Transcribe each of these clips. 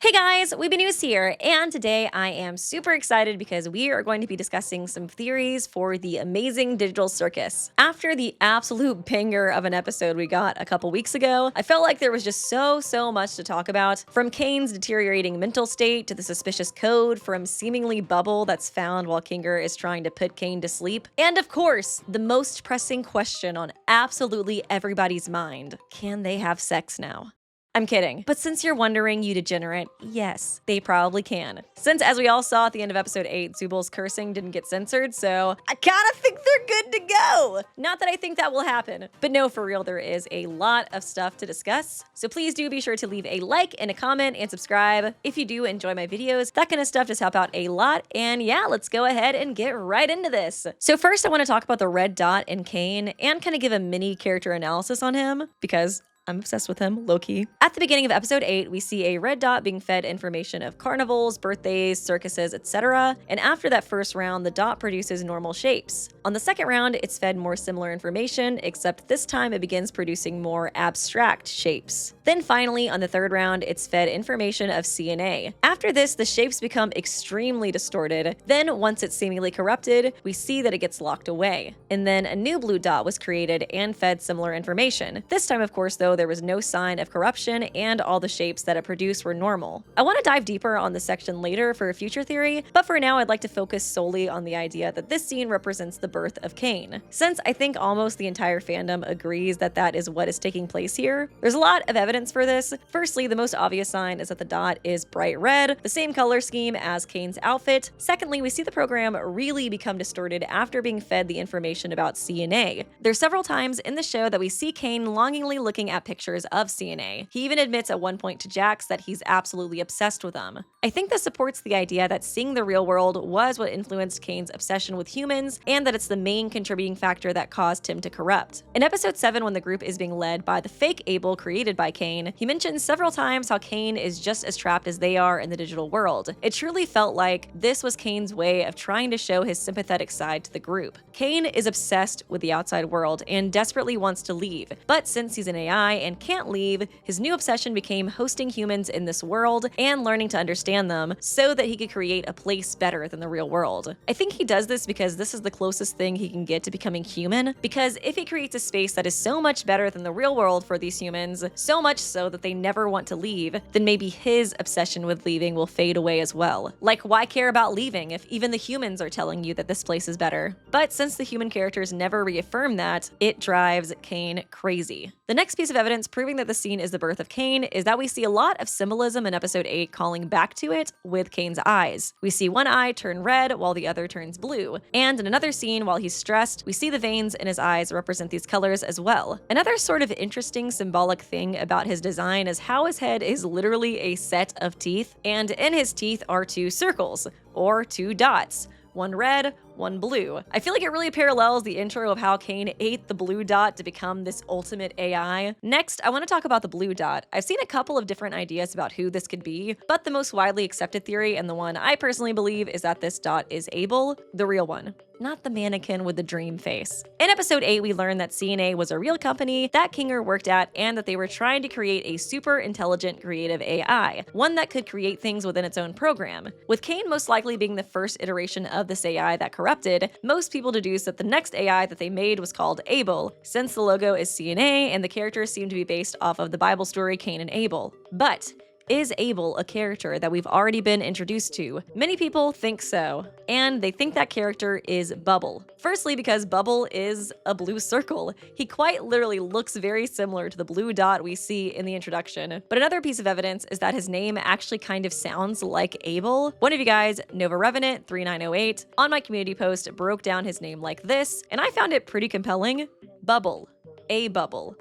Hey guys, Weeby News here, and today I am super excited because we are going to be discussing some theories for the amazing digital circus. After the absolute banger of an episode we got a couple weeks ago, I felt like there was just so much to talk about, from Caine's deteriorating mental state to the suspicious code from seemingly Bubble that's found while Kinger is trying to put Caine to sleep, and of course, the most pressing question on absolutely everybody's mind: can they have sex now? I'm kidding. But since you're wondering, you degenerate, yes, they probably can. Since, as we all saw at the end of episode 8, Zubal's cursing didn't get censored, so I kinda think they're good to go! Not that I think that will happen, but no, for real, there is a lot of stuff to discuss, so please do be sure to leave a like and a comment and subscribe if you do enjoy my videos. That kind of stuff does help out a lot, and yeah, let's go ahead and get right into this. So first, I want to talk about the red dot in Caine and kind of give a mini character analysis on him, because I'm obsessed with him, low-key. At the beginning of episode 8, we see a red dot being fed information of carnivals, birthdays, circuses, etc. And after that first round, the dot produces normal shapes. On the second round, it's fed more similar information, except this time it begins producing more abstract shapes. Then finally, on the third round, it's fed information of CNA. After this, the shapes become extremely distorted. Then, once it's seemingly corrupted, we see that it gets locked away. And then a new blue dot was created and fed similar information. This time, of course, though, there was no sign of corruption and all the shapes that it produced were normal. I want to dive deeper on this section later for a future theory, but for now I'd like to focus solely on the idea that this scene represents the birth of Caine. Since I think almost the entire fandom agrees that that is what is taking place here, there's a lot of evidence for this. Firstly, the most obvious sign is that the dot is bright red, the same color scheme as Caine's outfit. Secondly, we see the program really become distorted after being fed the information about CNA. There's several times in the show that we see Caine longingly looking at pictures of CNA. He even admits at one point to Jax that he's absolutely obsessed with them. I think this supports the idea that seeing the real world was what influenced Caine's obsession with humans, and that it's the main contributing factor that caused him to corrupt. In episode 7, when the group is being led by the fake Abel created by Caine, he mentions several times how Caine is just as trapped as they are in the digital world. It truly felt like this was Caine's way of trying to show his sympathetic side to the group. Caine is obsessed with the outside world and desperately wants to leave, but since he's an AI and can't leave, his new obsession became hosting humans in this world and learning to understand them so that he could create a place better than the real world. I think he does this because this is the closest thing he can get to becoming human, because if he creates a space that is so much better than the real world for these humans, so much so that they never want to leave, then maybe his obsession with leaving will fade away as well. Like, why care about leaving if even the humans are telling you that this place is better? But since the human characters never reaffirm that, it drives Caine crazy. The next piece of evidence proving that the scene is the birth of Caine is that we see a lot of symbolism in episode 8 calling back to it with Caine's eyes. We see one eye turn red while the other turns blue. And in another scene, while he's stressed, we see the veins in his eyes represent these colors as well. Another sort of interesting symbolic thing about his design is how his head is literally a set of teeth, and in his teeth are two circles, or two dots. One red, one blue. I feel like it really parallels the intro of how Caine ate the blue dot to become this ultimate AI. Next, I want to talk about the blue dot. I've seen a couple of different ideas about who this could be, but the most widely accepted theory, and the one I personally believe, is that this dot is Abel, the real one, not the mannequin with the dream face. In episode 8, we learned that CNA was a real company that Kinger worked at, and that they were trying to create a super intelligent creative AI, one that could create things within its own program. With Caine most likely being the first iteration of this AI that corrupted, most people deduce that the next AI that they made was called Abel, since the logo is CNA and the characters seem to be based off of the Bible story Cain and Abel. But is Abel a character that we've already been introduced to? Many people think so, and they think that character is Bubble. Firstly, because Bubble is a blue circle. He quite literally looks very similar to the blue dot we see in the introduction. But another piece of evidence is that his name actually kind of sounds like Abel. One of you guys, Nova Revenant 3908, on my community post broke down his name like this, and I found it pretty compelling. Bubble. Abel.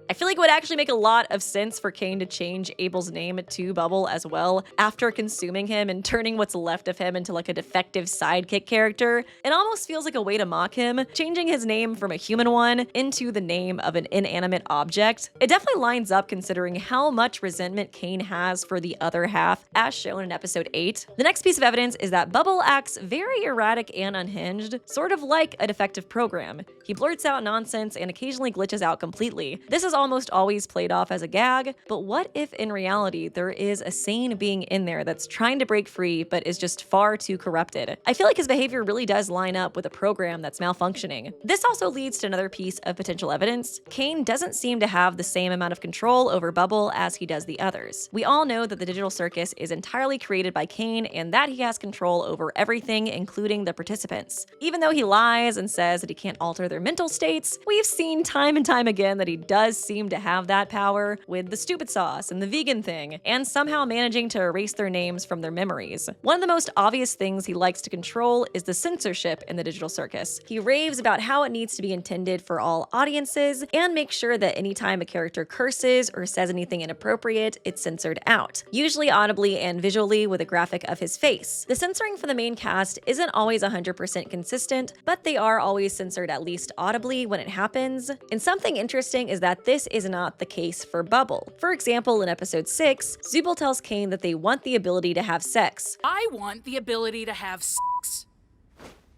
I feel like it would actually make a lot of sense for Caine to change Abel's name to Bubble as well after consuming him and turning what's left of him into like a defective sidekick character. It almost feels like a way to mock him, changing his name from a human one into the name of an inanimate object. It definitely lines up considering how much resentment Caine has for the other half, as shown in episode 8. The next piece of evidence is that Bubble acts very erratic and unhinged, sort of like a defective program. He blurts out nonsense and occasionally glitches out completely. This is almost always played off as a gag, but what if in reality there is a sane being in there that's trying to break free but is just far too corrupted? I feel like his behavior really does line up with a program that's malfunctioning. This also leads to another piece of potential evidence. Caine doesn't seem to have the same amount of control over Bubble as he does the others. We all know that the digital circus is entirely created by Caine and that he has control over everything, including the participants. Even though he lies and says that he can't alter their mental states, we've seen time and time again that he does seem to have that power with the stupid sauce and the vegan thing, and somehow managing to erase their names from their memories. One of the most obvious things he likes to control is the censorship in the digital circus. He raves about how it needs to be intended for all audiences and makes sure that anytime a character curses or says anything inappropriate, it's censored out, usually audibly and visually with a graphic of his face. The censoring for the main cast isn't always 100% consistent, but they are always censored at least audibly when it happens. And something interesting is that this is not the case for Bubble. For example, in episode 6, Zubel tells Caine that they want the ability to have sex. I want the ability to have sex.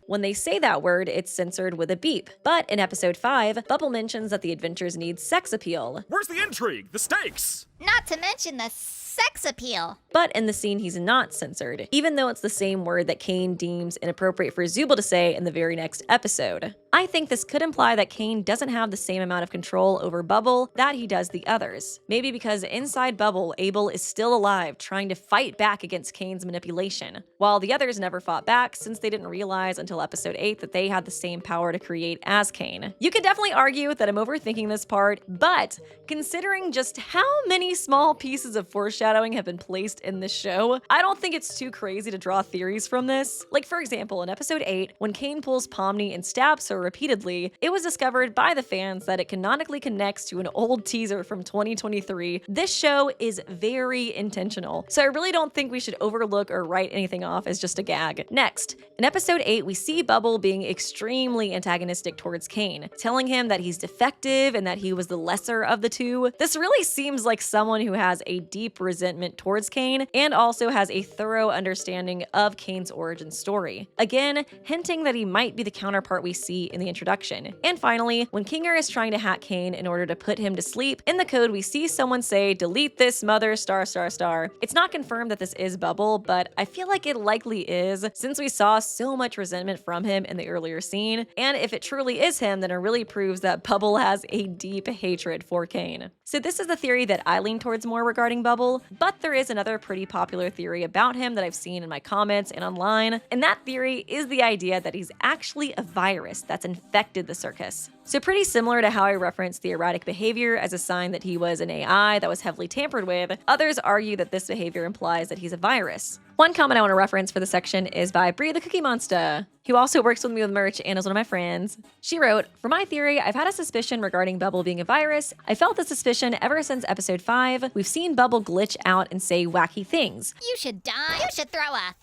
When they say that word, it's censored with a beep. But in episode 5, Bubble mentions that the adventures need sex appeal. Where's the intrigue? The stakes? Not to mention the sex appeal. But in the scene, he's not censored, even though it's the same word that Caine deems inappropriate for Zubel to say in the very next episode. I think this could imply that Caine doesn't have the same amount of control over Bubble that he does the others. Maybe because inside Bubble, Abel is still alive, trying to fight back against Caine's manipulation, while the others never fought back since they didn't realize until episode 8 that they had the same power to create as Caine. You could definitely argue that I'm overthinking this part, but considering just how many small pieces of foreshadowing have been placed in this show, I don't think it's too crazy to draw theories from this. Like, for example, in episode 8, when Caine pulls Pomni and stabs her repeatedly, it was discovered by the fans that it canonically connects to an old teaser from 2023. This show is very intentional, so I really don't think we should overlook or write anything off as just a gag. Next, in episode 8, we see Bubble being extremely antagonistic towards Caine, telling him that he's defective and that he was the lesser of the two. This really seems like someone who has a deep resentment towards Caine and also has a thorough understanding of Caine's origin story. Again, hinting that he might be the counterpart we see in the introduction. And finally, when Kinger is trying to hack Caine in order to put him to sleep, in the code we see someone say, "Delete this mother star star star." It's not confirmed that this is Bubble, but I feel like it likely is, since we saw so much resentment from him in the earlier scene, and if it truly is him, then it really proves that Bubble has a deep hatred for Caine. So this is the theory that I lean towards more regarding Bubble, but there is another pretty popular theory about him that I've seen in my comments and online, and that theory is the idea that he's actually a virus that's infected the circus. So pretty similar to how I referenced the erratic behavior as a sign that he was an AI that was heavily tampered with, others argue that this behavior implies that he's a virus. One comment I want to reference for the section is by Brie the Cookie Monster, who also works with me with merch and is one of my friends. She wrote, "For my theory, I've had a suspicion regarding Bubble being a virus. I felt the suspicion ever since episode 5. We've seen Bubble glitch out and say wacky things. You should die. You should throw a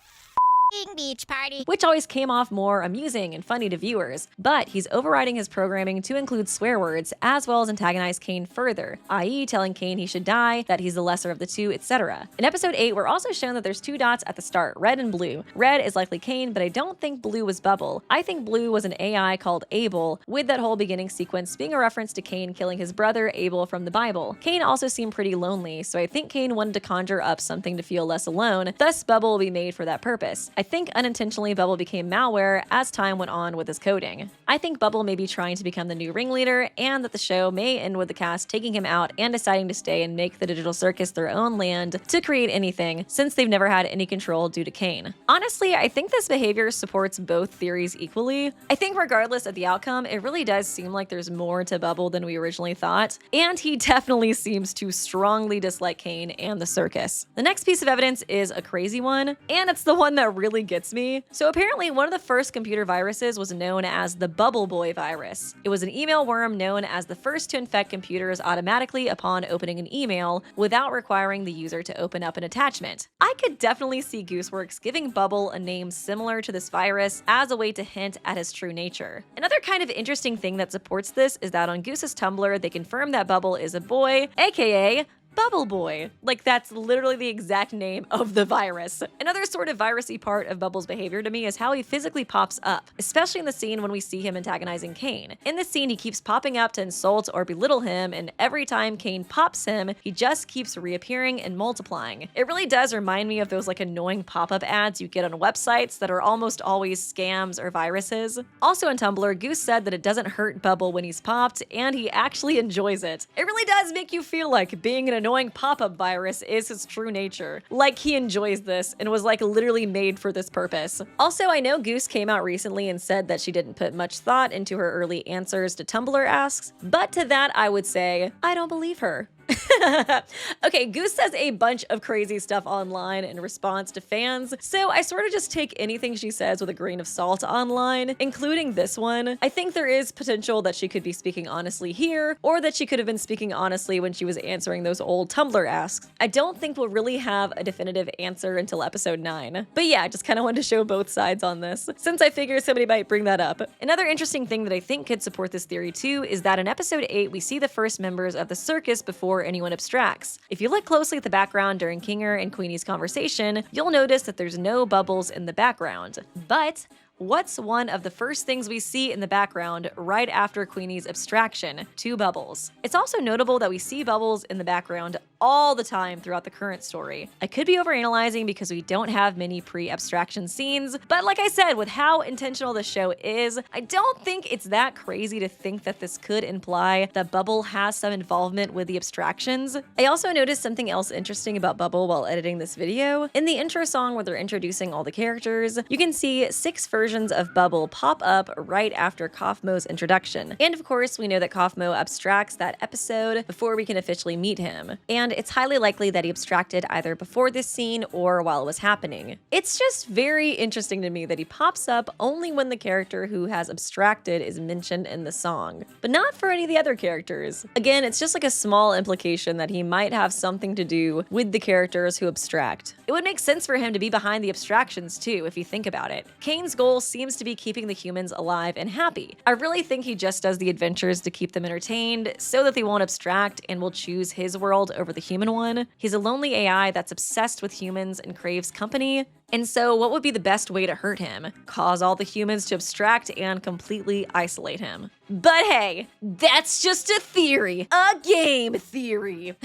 beach party. Which always came off more amusing and funny to viewers, but he's overriding his programming to include swear words, as well as antagonize Caine further, i.e. telling Caine he should die, that he's the lesser of the two, etc. In episode 8, we're also shown that there's two dots at the start, red and blue. Red is likely Caine, but I don't think blue was Bubble. I think blue was an AI called Abel, with that whole beginning sequence being a reference to Caine killing his brother Abel from the Bible. Caine also seemed pretty lonely, so I think Caine wanted to conjure up something to feel less alone, thus Bubble will be made for that purpose. I think unintentionally Bubble became malware as time went on with his coding. I think Bubble may be trying to become the new ringleader, and that the show may end with the cast taking him out and deciding to stay and make the digital circus their own land to create anything, since they've never had any control due to Caine. Honestly, I think this behavior supports both theories equally. I think regardless of the outcome, it really does seem like there's more to Bubble than we originally thought, and he definitely seems to strongly dislike Caine and the circus. The next piece of evidence is a crazy one, and it's the one that really gets me. So apparently one of the first computer viruses was known as the Bubble Boy virus. It was an email worm known as the first to infect computers automatically upon opening an email without requiring the user to open up an attachment. I could definitely see Gooseworks giving Bubble a name similar to this virus as a way to hint at his true nature. Another kind of interesting thing that supports this is that on Goose's Tumblr, they confirm that Bubble is a boy, aka Bubble Boy. Like, that's literally the exact name of the virus. Another sort of virusy part of Bubble's behavior to me is how he physically pops up, especially in the scene when we see him antagonizing Caine. In this scene, he keeps popping up to insult or belittle him, and every time Caine pops him, he just keeps reappearing and multiplying. It really does remind me of those like annoying pop-up ads you get on websites that are almost always scams or viruses. Also on Tumblr, Goose said that it doesn't hurt Bubble when he's popped, and he actually enjoys it. It really does make you feel like being an annoying pop-up virus is his true nature. Like he enjoys this and was like literally made for this purpose. Also, I know Goose came out recently and said that she didn't put much thought into her early answers to Tumblr asks, but to that I would say, I don't believe her. Okay, Goose says a bunch of crazy stuff online in response to fans, so I sort of just take anything she says with a grain of salt online, including this one. I think there is potential that she could be speaking honestly here, or that she could have been speaking honestly when she was answering those old Tumblr asks. I don't think we'll really have a definitive answer until episode 9. But yeah, I just kind of wanted to show both sides on this, since I figure somebody might bring that up. Another interesting thing that I think could support this theory too is that in episode 8 we see the first members of the circus before anyone abstracts. If you look closely at the background during Kinger and Queenie's conversation, you'll notice that there's no bubbles in the background. But what's one of the first things we see in the background right after Queenie's abstraction? 2 bubbles. It's also notable that we see bubbles in the background all the time throughout the current story. I could be overanalyzing because we don't have many pre-abstraction scenes, but like I said, with how intentional the show is, I don't think it's that crazy to think that this could imply that Bubble has some involvement with the abstractions. I also noticed something else interesting about Bubble while editing this video. In the intro song where they're introducing all the characters, you can see 6 versions of Bubble pop up right after Kaufmo's introduction. And of course, we know that Kaufmo abstracts that episode before we can officially meet him. And it's highly likely that he abstracted either before this scene or while it was happening. It's just very interesting to me that he pops up only when the character who has abstracted is mentioned in the song, but not for any of the other characters. Again, it's just like a small implication that he might have something to do with the characters who abstract. It would make sense for him to be behind the abstractions too, if you think about it. Caine's goal seems to be keeping the humans alive and happy. I really think he just does the adventures to keep them entertained so that they won't abstract and will choose his world over the human one. He's a lonely AI that's obsessed with humans and craves company. And so what would be the best way to hurt him? Cause all the humans to abstract and completely isolate him. But hey, that's just a theory. A game theory.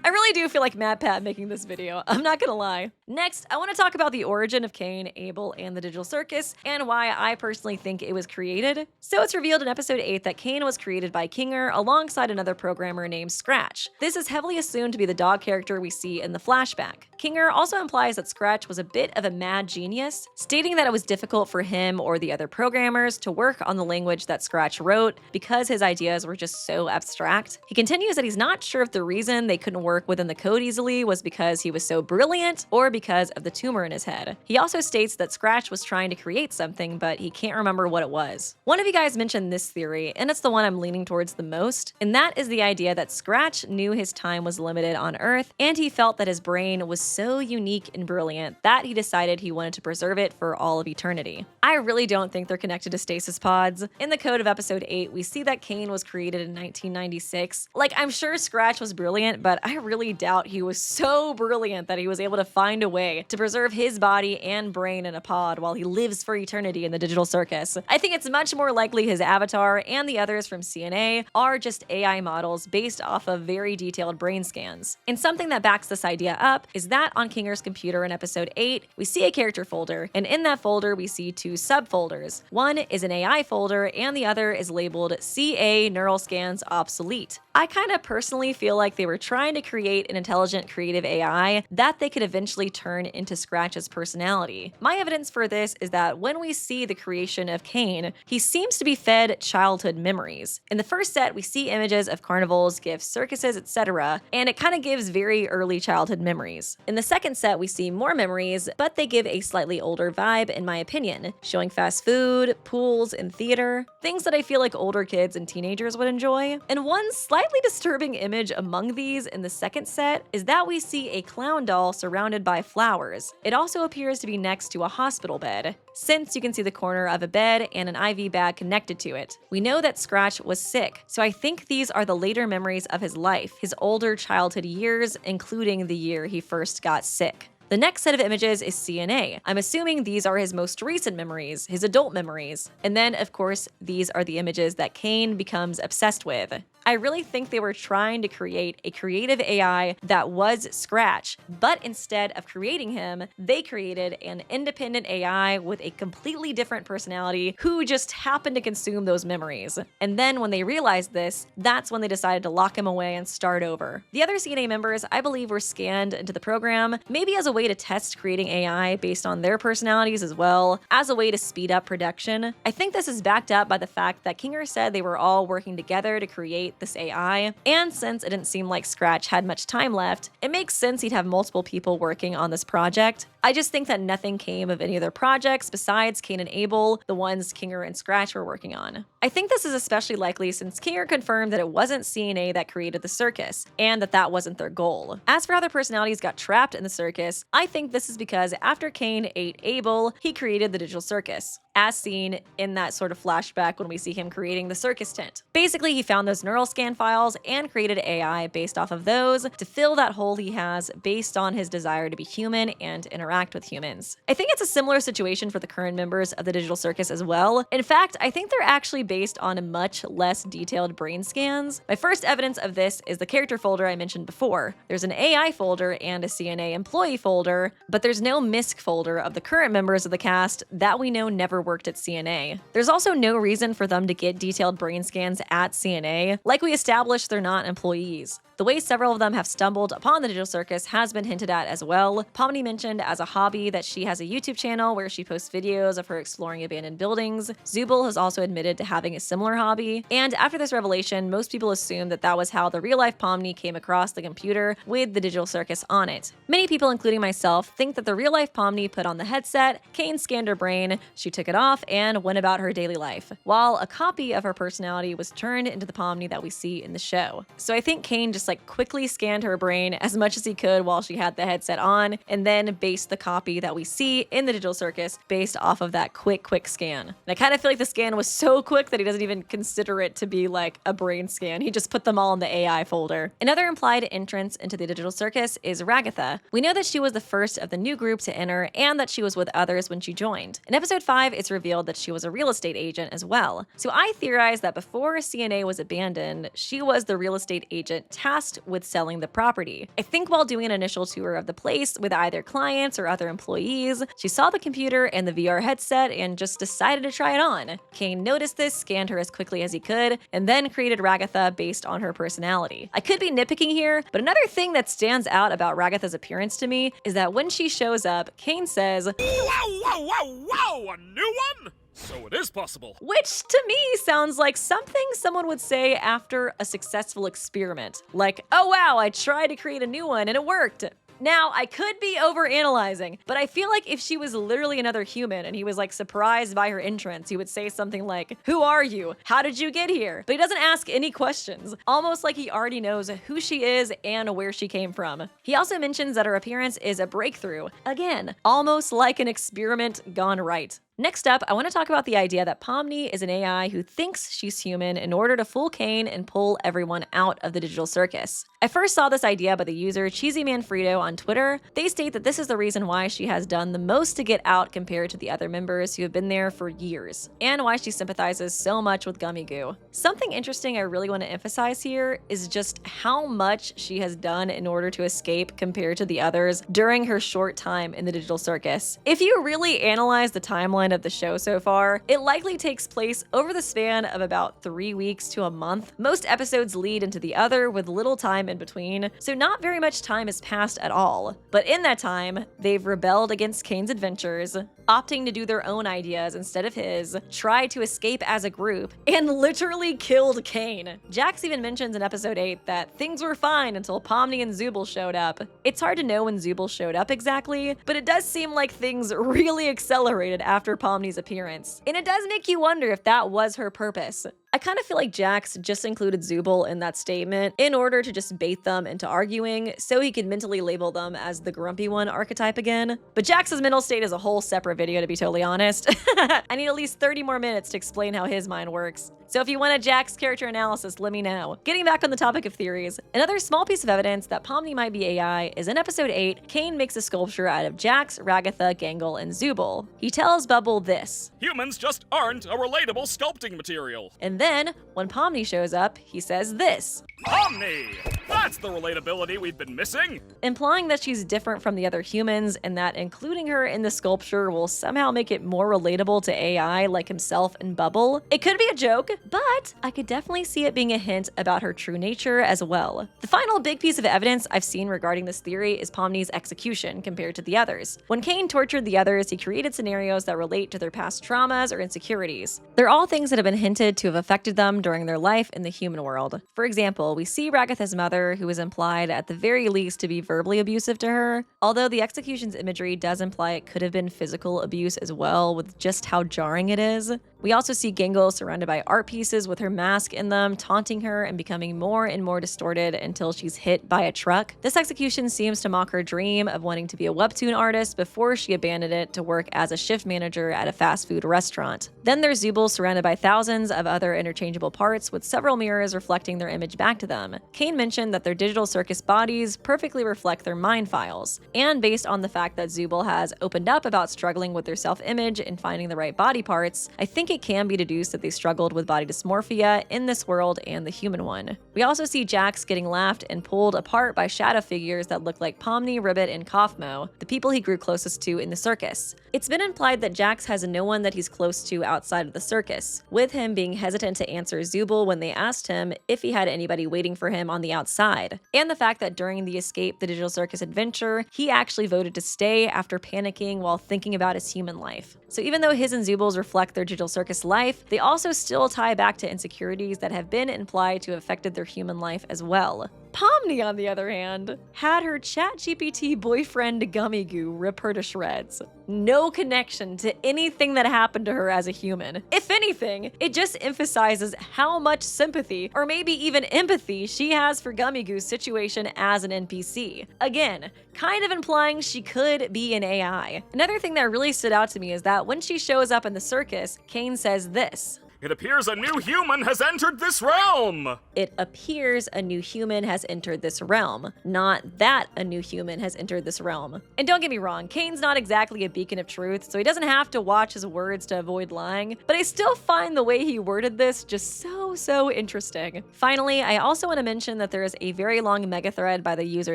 I really do feel like Mad Pat making this video, I'm not gonna lie. Next, I want to talk about the origin of Caine, Abel, and the digital circus, and why I personally think it was created. So it's revealed in episode 8 that Caine was created by Kinger alongside another programmer named Scratch. This is heavily assumed to be the dog character we see in the flashback. Kinger also implies that Scratch was a bit of a mad genius, stating that it was difficult for him or the other programmers to work on the language that Scratch wrote because his ideas were just so abstract. He continues that he's not sure if the reason they couldn't work within the code easily was because he was so brilliant or because of the tumor in his head. He also states that Scratch was trying to create something, but he can't remember what it was. One of you guys mentioned this theory, and it's the one I'm leaning towards the most, and that is the idea that Scratch knew his time was limited on Earth, and he felt that his brain was so unique and brilliant that he decided he wanted to preserve it for all of eternity. I really don't think they're connected to stasis pods. In the code of episode 8, we see that Caine was created in 1996. Like, I'm sure Scratch was brilliant, but I really doubt he was so brilliant that he was able to find a way to preserve his body and brain in a pod while he lives for eternity in the digital circus. I think it's much more likely his avatar and the others from CNA are just AI models based off of very detailed brain scans. And something that backs this idea up is that on Kinger's computer in episode 8, we see a character folder, and in that folder we see 2 subfolders. One is an AI folder, and the other is labeled CA Neural Scans Obsolete. I kind of personally feel like they were trying to create an intelligent, creative AI that they could eventually turn into Scratch's personality. My evidence for this is that when we see the creation of Caine, he seems to be fed childhood memories. In the first set, we see images of carnivals, gifts, circuses, etc., and it kind of gives very early childhood memories. In the second set, we see more memories, but they give a slightly older vibe in my opinion, showing fast food, pools, and theater, things that I feel like older kids and teenagers would enjoy. And one slightly disturbing image among these in the second set is that we see a clown doll surrounded by flowers. It also appears to be next to a hospital bed, since you can see the corner of a bed and an IV bag connected to it. We know that Scratch was sick, so I think these are the later memories of his life, his older childhood years, including the year he first got sick. The next set of images is CNA. I'm assuming these are his most recent memories, his adult memories. And then, of course, these are the images that Caine becomes obsessed with. I really think they were trying to create a creative AI that was Scratch, but instead of creating him, they created an independent AI with a completely different personality who just happened to consume those memories. And then when they realized this, that's when they decided to lock him away and start over. The other CNA members, I believe, were scanned into the program, maybe as a way to test creating AI based on their personalities as well, as a way to speed up production. I think this is backed up by the fact that Kinger said they were all working together to create this AI, and since it didn't seem like Scratch had much time left, it makes sense he'd have multiple people working on this project. I just think that nothing came of any of their projects besides Caine and Abel, the ones Kinger and Scratch were working on. I think this is especially likely since Kinger confirmed that it wasn't CNA that created the circus, and that wasn't their goal. As for how their personalities got trapped in the circus, I think this is because after Caine ate Abel, he created the digital circus, as seen in that sort of flashback when we see him creating the circus tent. Basically, he found those neural scan files and created AI based off of those to fill that hole he has based on his desire to be human and interact with humans. I think it's a similar situation for the current members of the digital circus as well. In fact, I think they're actually based on much less detailed brain scans. My first evidence of this is the character folder I mentioned before. There's an AI folder and a CNA employee folder, but there's no MISC folder of the current members of the cast that we know never worked at CNA. There's also no reason for them to get detailed brain scans at CNA, like we established they're not employees. The way several of them have stumbled upon the digital circus has been hinted at as well. Pomni mentioned as a hobby that she has a YouTube channel where she posts videos of her exploring abandoned buildings. Zubel has also admitted to having a similar hobby. And after this revelation, most people assumed that was how the real-life Pomni came across the computer with the digital circus on it. Many people, including myself, think that the real-life Pomni put on the headset, Caine scanned her brain, she took it off, and went about her daily life, while a copy of her personality was turned into the Pomni that we see in the show. So I think Caine just quickly scanned her brain as much as he could while she had the headset on, and then based the copy that we see in the digital circus based off of that quick scan. And I kind of feel like the scan was so quick that he doesn't even consider it to be like a brain scan. He just put them all in the AI folder. Another implied entrance into the digital circus is Ragatha. We know that she was the first of the new group to enter and that she was with others when she joined. In episode 5, it's revealed that she was a real estate agent as well. So I theorize that before CNA was abandoned, she was the real estate agent tasked with selling the property. I think while doing an initial tour of the place with either clients or other employees, she saw the computer and the VR headset and just decided to try it on. Caine noticed this, scanned her as quickly as he could, and then created Ragatha based on her personality. I could be nitpicking here, but another thing that stands out about Ragatha's appearance to me is that when she shows up, Caine says, Wow, a new one? So it is possible. Which to me sounds like something someone would say after a successful experiment. Like, oh wow, I tried to create a new one and it worked. Now, I could be overanalyzing, but I feel like if she was literally another human and he was surprised by her entrance, he would say something like, who are you? How did you get here? But he doesn't ask any questions, almost like he already knows who she is and where she came from. He also mentions that her appearance is a breakthrough. Again, almost like an experiment gone right. Next up, I want to talk about the idea that Pomni is an AI who thinks she's human in order to fool Caine and pull everyone out of the digital circus. I first saw this idea by the user Cheesy Manfredo on Twitter. They state that this is the reason why she has done the most to get out compared to the other members who have been there for years, and why she sympathizes so much with Gummy Goo. Something interesting I really want to emphasize here is just how much she has done in order to escape compared to the others during her short time in the digital circus. If you really analyze the timeline timeline of the show so far, it likely takes place over the span of about 3 weeks to a month. Most episodes lead into the other with little time in between, so not very much time has passed at all. But in that time, they've rebelled against Caine's adventures, opting to do their own ideas instead of his, tried to escape as a group, and literally killed Caine. Jax even mentions in episode 8 that things were fine until Pomni and Zubul showed up. It's hard to know when Zubul showed up exactly, but it does seem like things really accelerated after Pomni's appearance. And it does make you wonder if that was her purpose. I kind of feel like Jax just included Zubul in that statement in order to just bait them into arguing so he could mentally label them as the grumpy one archetype again. But Jax's mental state is a whole separate video, to be totally honest. I need at least 30 more minutes to explain how his mind works. So if you want a Jax character analysis, let me know. Getting back on the topic of theories, another small piece of evidence that Pomni might be AI is in episode 8, Caine makes a sculpture out of Jax, Ragatha, Gangle, and Zubul. He tells Bubble this: Humans just aren't a relatable sculpting material. And then, when Pomni shows up, he says this: Pomni! That's the relatability we've been missing. Implying that she's different from the other humans and that including her in the sculpture will somehow make it more relatable to AI like himself and Bubble. It could be a joke, but I could definitely see it being a hint about her true nature as well. The final big piece of evidence I've seen regarding this theory is Pomni's execution compared to the others. When Caine tortured the others, he created scenarios that relate to their past traumas or insecurities. They're all things that have been hinted to have affected them during their life in the human world. For example, we see Ragatha's mother, who is implied at the very least to be verbally abusive to her, although the execution's imagery does imply it could have been physical abuse as well, with just how jarring it is. We also see Gangle surrounded by art pieces with her mask in them, taunting her and becoming more and more distorted until she's hit by a truck. This execution seems to mock her dream of wanting to be a webtoon artist before she abandoned it to work as a shift manager at a fast food restaurant. Then there's Zubul surrounded by thousands of other interchangeable parts with several mirrors reflecting their image back to them. Caine mentioned that their digital circus bodies perfectly reflect their mind files, and based on the fact that Zubul has opened up about struggling with their self-image and finding the right body parts, I think it can be deduced that they struggled with body dysmorphia in this world and the human one. We also see Jax getting laughed and pulled apart by shadow figures that look like Pomni, Ribbit, and Kaufmo, the people he grew closest to in the circus. It's been implied that Jax has no one that he's close to outside of the circus, with him being hesitant to answer Zubul when they asked him if he had anybody waiting for him on the outside, and the fact that during the Escape the Digital Circus adventure, he actually voted to stay after panicking while thinking about his human life. So even though his and Zubul's reflect their digital circus life, they also still tie back to insecurities that have been implied to have affected their human life as well. Pomni, on the other hand, had her ChatGPT boyfriend Gummy Goo rip her to shreds. No connection to anything that happened to her as a human. If anything, it just emphasizes how much sympathy, or maybe even empathy, she has for Gummy Goo's situation as an NPC. Again, kind of implying she could be an AI. Another thing that really stood out to me is that when she shows up in the circus, Caine says this: It appears a new human has entered this realm! It appears a new human has entered this realm, not that a new human has entered this realm. And don't get me wrong, Caine's not exactly a beacon of truth, so he doesn't have to watch his words to avoid lying, but I still find the way he worded this just so interesting. Finally, I also want to mention that there is a very long mega thread by the user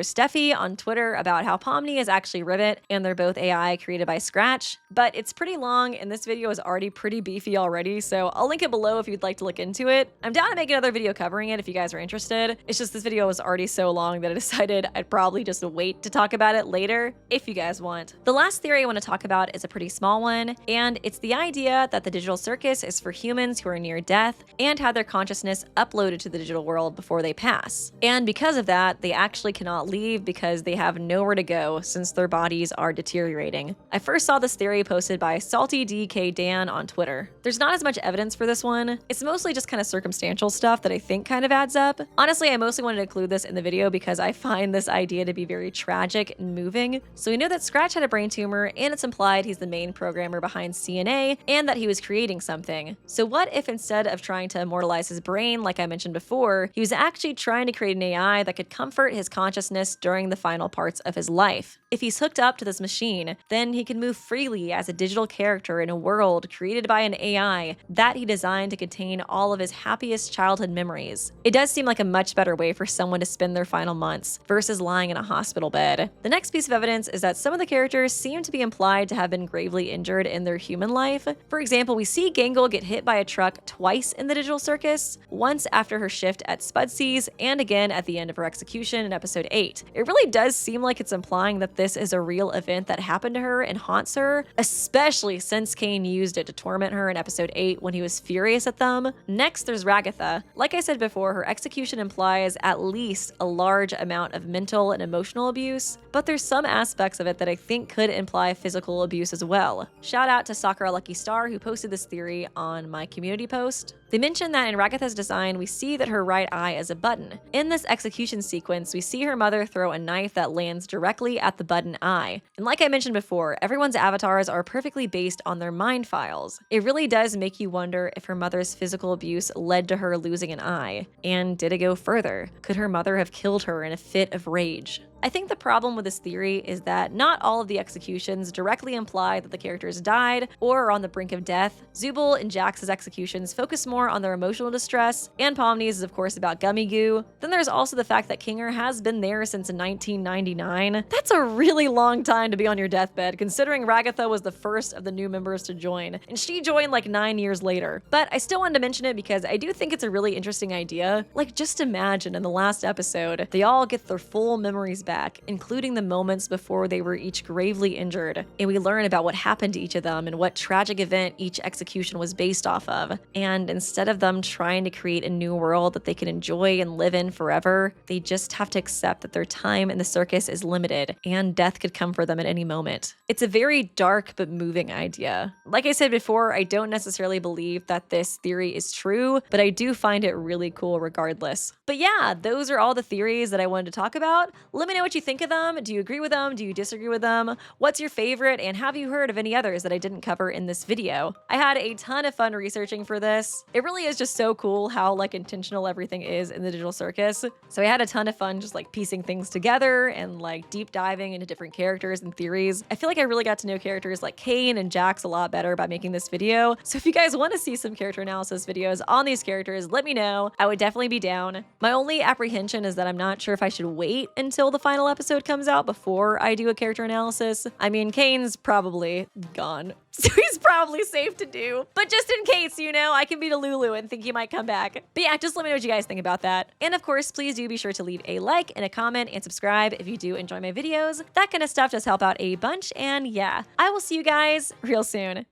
Steffi on Twitter about how Pomni is actually Ribbit, and they're both AI created by Scratch, but it's pretty long, and this video is already pretty beefy already, so I'll link it below if you'd like to look into it. I'm down to make another video covering it if you guys are interested. It's just this video was already so long that I decided I'd probably just wait to talk about it later if you guys want. The last theory I want to talk about is a pretty small one, and it's the idea that the digital circus is for humans who are near death and have their consciousness uploaded to the digital world before they pass. And because of that, they actually cannot leave because they have nowhere to go since their bodies are deteriorating. I first saw this theory posted by Salty DK Dan on Twitter. There's not as much evidence for this one. It's mostly just kind of circumstantial stuff that I think kind of adds up. Honestly, I mostly wanted to include this in the video because I find this idea to be very tragic and moving. So we know that Scratch had a brain tumor, and it's implied he's the main programmer behind CNA and that he was creating something. So what if instead of trying to immortalize his brain, like I mentioned before, he was actually trying to create an AI that could comfort his consciousness during the final parts of his life? If he's hooked up to this machine, then he can move freely as a digital character in a world created by an AI that he designed to contain all of his happiest childhood memories. It does seem like a much better way for someone to spend their final months versus lying in a hospital bed. The next piece of evidence is that some of the characters seem to be implied to have been gravely injured in their human life. For example, we see Gangle get hit by a truck twice in the digital circus, once after her shift at Spudsies and again at the end of her execution in episode 8. It really does seem like it's implying that this is a real event that happened to her and haunts her, especially since Caine used it to torment her in episode 8 when he was furious at them. Next, there's Ragatha. Like I said before, her execution implies at least a large amount of mental and emotional abuse, but there's some aspects of it that I think could imply physical abuse as well. Shout out to Sakura Lucky Star who posted this theory on my community post. They mentioned that in Ragatha's design, we see that her right eye is a button. In this execution sequence, we see her mother throw a knife that lands directly at the button eye. And like I mentioned before, everyone's avatars are perfectly based on their mind files. It really does make you wonder if her mother's physical abuse led to her losing an eye. And did it go further? Could her mother have killed her in a fit of rage? I think the problem with this theory is that not all of the executions directly imply that the characters died or are on the brink of death. Zubul and Jax's executions focus more on their emotional distress, and Pomni's is of course about gummy goo. Then there's also the fact that Kinger has been there since 1999. That's a really long time to be on your deathbed, considering Ragatha was the first of the new members to join, and she joined like 9 years later. But I still wanted to mention it because I do think it's a really interesting idea. Like, just imagine in the last episode, they all get their full memories back, including the moments before they were each gravely injured, and we learn about what happened to each of them and what tragic event each execution was based off of. And instead of them trying to create a new world that they can enjoy and live in forever, they just have to accept that their time in the circus is limited and death could come for them at any moment. It's a very dark but moving idea. Like I said before, I don't necessarily believe that this theory is true, but I do find it really cool regardless. But yeah, those are all the theories that I wanted to talk about. Let me know what you think of them. Do you agree with them? Do you disagree with them? What's your favorite? And have you heard of any others that I didn't cover in this video? I had a ton of fun researching for this. It really is just so cool how like intentional everything is in the digital circus. So I had a ton of fun just like piecing things together and like deep diving into different characters and theories. I feel like I really got to know characters like Caine and Jax a lot better by making this video. So if you guys want to see some character analysis videos on these characters, let me know. I would definitely be down. My only apprehension is that I'm not sure if I should wait until the final episode comes out before I do a character analysis. I mean, Caine's probably gone, so he's probably safe to do. But just in case, you know, I can be Delulu and think he might come back. But yeah, just let me know what you guys think about that. And of course, please do be sure to leave a like and a comment and subscribe if you do enjoy my videos. That kind of stuff does help out a bunch. And yeah, I will see you guys real soon.